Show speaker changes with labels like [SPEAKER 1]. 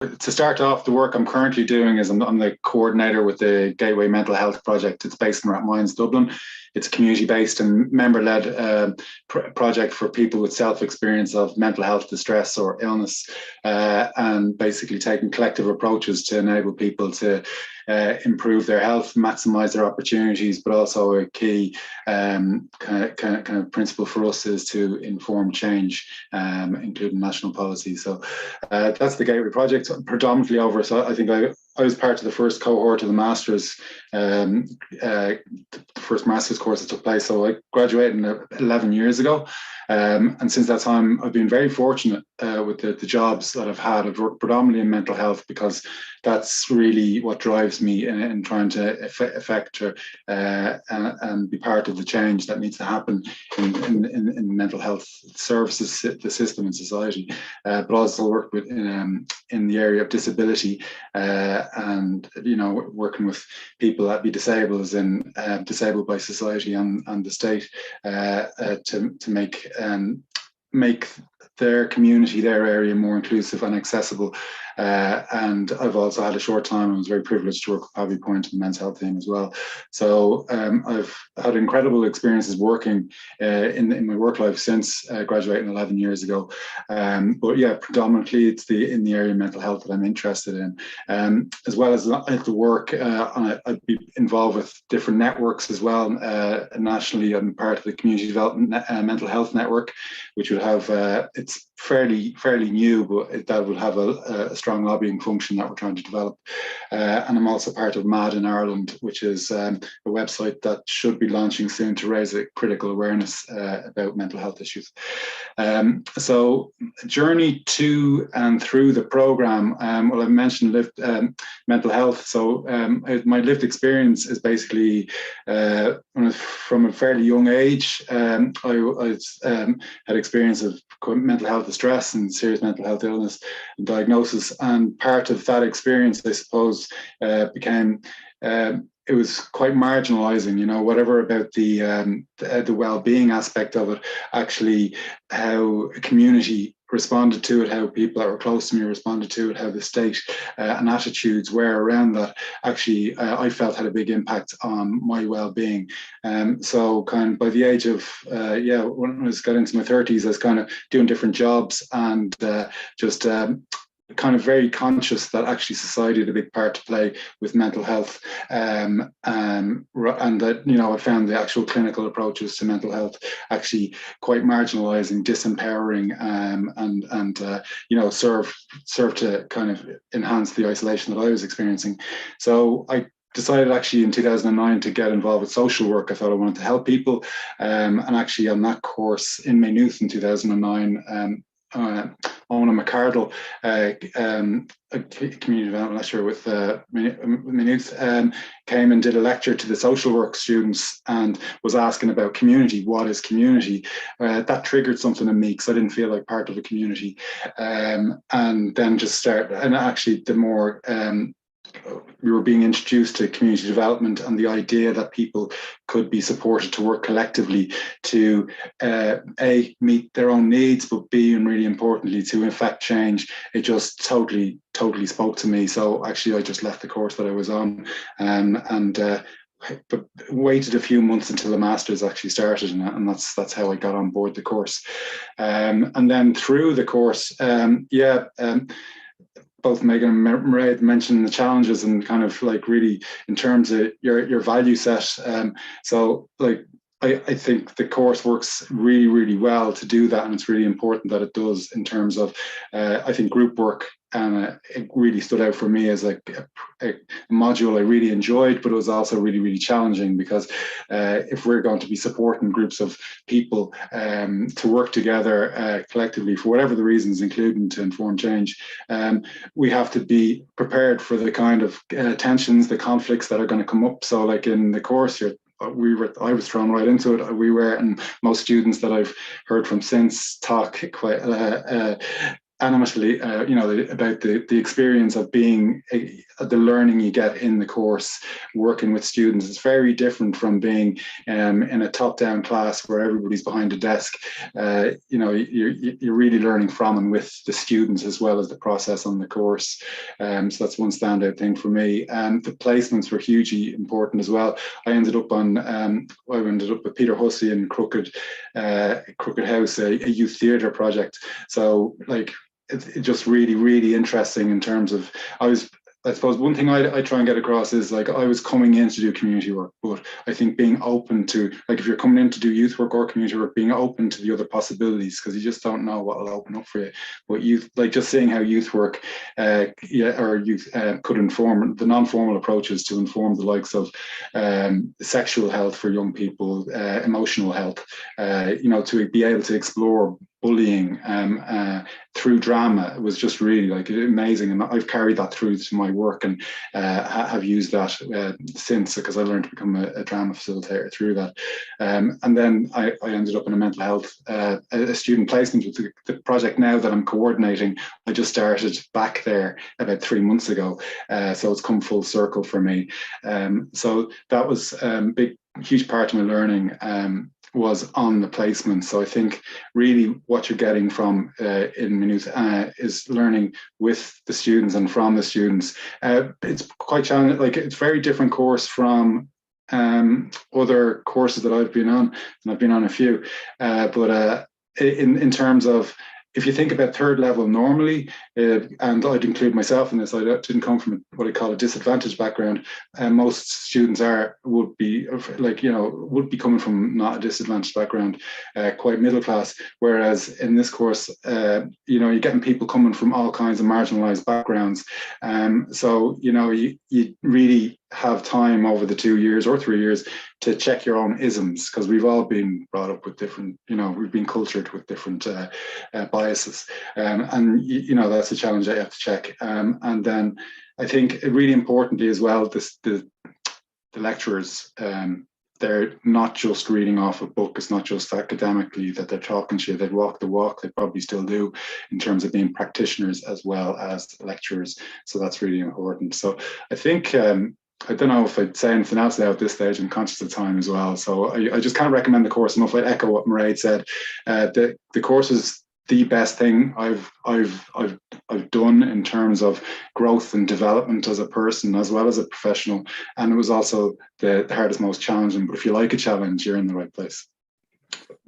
[SPEAKER 1] To start off, the work I'm currently doing is I'm the coordinator with the Gateway Mental Health Project. It's based in Rathmines, Dublin. It's a community-based and member-led project for people with self-experience of mental health distress or illness, and basically taking collective approaches to enable people to improve their health, maximize their opportunities, but also a key kind of principle for us is to inform change, including national policy. So that's the Gateway Project, predominantly over. So I think I was part of the first cohort of the masters, the first masters course that took place. So I graduated 11 years ago. And since that time, I've been very fortunate with the jobs that I've had. I've worked predominantly in mental health because that's really what drives me in trying to affect and be part of the change that needs to happen in mental health services, the system in society. But also worked with in the area of disability, and working with people that be disabled and disabled by society and the state, to make their community, their area more inclusive and accessible. And I've also had a short time. I was very privileged to work with Pavy Point and the men's health team as well. So I've had incredible experiences working in my work life since graduating 11 years ago. But yeah, predominantly it's in the area of mental health that I'm interested in. As well as the work, I'd be involved with different networks as well. Nationally, I'm part of the Community Development Mental Health Network, which would have, it's fairly new, but that would have a strong lobbying function that we're trying to develop. And I'm also part of MAD in Ireland, which is a website that should be launching soon to raise a critical awareness about mental health issues. So journey to and through the programme, well, I've mentioned mental health. So my lived experience is basically from a fairly young age. I had experience of mental health distress and serious mental health illness and diagnosis, and part of that experience, I suppose, became it was quite marginalising, whatever about the well-being aspect of it, actually how a community responded to it, how people that were close to me responded to it, how the state and attitudes were around that, actually I felt had a big impact on my well-being. So kind of by the age of, when I was got into my 30s, I was kind of doing different jobs and just kind of very conscious that actually society had a big part to play with mental health, and that I found the actual clinical approaches to mental health actually quite marginalising, disempowering, and serve to kind of enhance the isolation that I was experiencing. So I decided actually in 2009 to get involved with social work. I thought I wanted to help people, and actually on that course in Maynooth in 2009, Ona McCardle, a community development lecturer with Maynooth, came and did a lecture to the social work students and was asking about community. What is community? That triggered something in me because I didn't feel like part of a community. And then and actually the more we were being introduced to community development and the idea that people could be supported to work collectively to A, meet their own needs, but B, and really importantly, to effect change. It just totally spoke to me. So actually I just left the course that I was on but waited a few months until the masters actually started, and that's how I got on board the course. And then through the course, both Megan and Mairead mentioned the challenges and kind of like really in terms of your value set. So like I think the course works really, really well to do that, and it's really important that it does in terms of I think group work. And it really stood out for me as a module I really enjoyed, but it was also really, really challenging because if we're going to be supporting groups of people to work together collectively for whatever the reasons, including to inform change, we have to be prepared for the kind of tensions, the conflicts that are going to come up. So like in the course here, I was thrown right into it. We were, and most students that I've heard from since talk quite anonymously, about the experience of being the learning you get in the course, working with students, is very different from being in a top-down class where everybody's behind a desk. You're really learning from and with the students as well as the process on the course. So that's one standout thing for me. The placements were hugely important as well. I ended up with Peter Hussey in Crooked House, a youth theatre project. So like, it's just really, really interesting in terms of, I suppose one thing I try and get across is, like, I was coming in to do community work, but I think being open to, like, if you're coming in to do youth work or community work, being open to the other possibilities, because you just don't know what will open up for you. But youth, like, just seeing how youth work could inform the non-formal approaches to inform the likes of sexual health for young people, emotional health, to be able to explore bullying through drama was just really, like, amazing, and I've carried that through to my work, and have used that since, because I learned to become a drama facilitator through that. And then I ended up in a mental health a student placement with the project now that I'm coordinating. I just started back there about 3 months ago, so it's come full circle for me. So that was huge part of my learning was on the placement. So I think really what you're getting from in Maynooth is learning with the students and from the students. It's quite challenging, like, it's very different course from other courses that I've been on, and I've been on a few, but in terms of, if you think about third level normally, and I'd include myself in this, I didn't come from what I call a disadvantaged background, and most students would be coming from not a disadvantaged background, quite middle class. Whereas in this course, you're getting people coming from all kinds of marginalised backgrounds, so you really have time over the 2 years or 3 years to check your own isms, because we've all been brought up with different, we've been cultured with different biases, and that's a challenge I have to check. And then I think really importantly as well, the lecturers, they're not just reading off a book. It's not just academically that they're talking to you. They walk the walk. They probably still do, in terms of being practitioners as well as lecturers. So that's really important. So I think, I don't know if I'd say anything else now at this stage. I'm conscious of time as well. So I just can't recommend the course enough. I'd echo what Mairead said. The course is the best thing I've done in terms of growth and development as a person as well as a professional. And it was also the hardest, most challenging. But if you like a challenge, you're in the right place.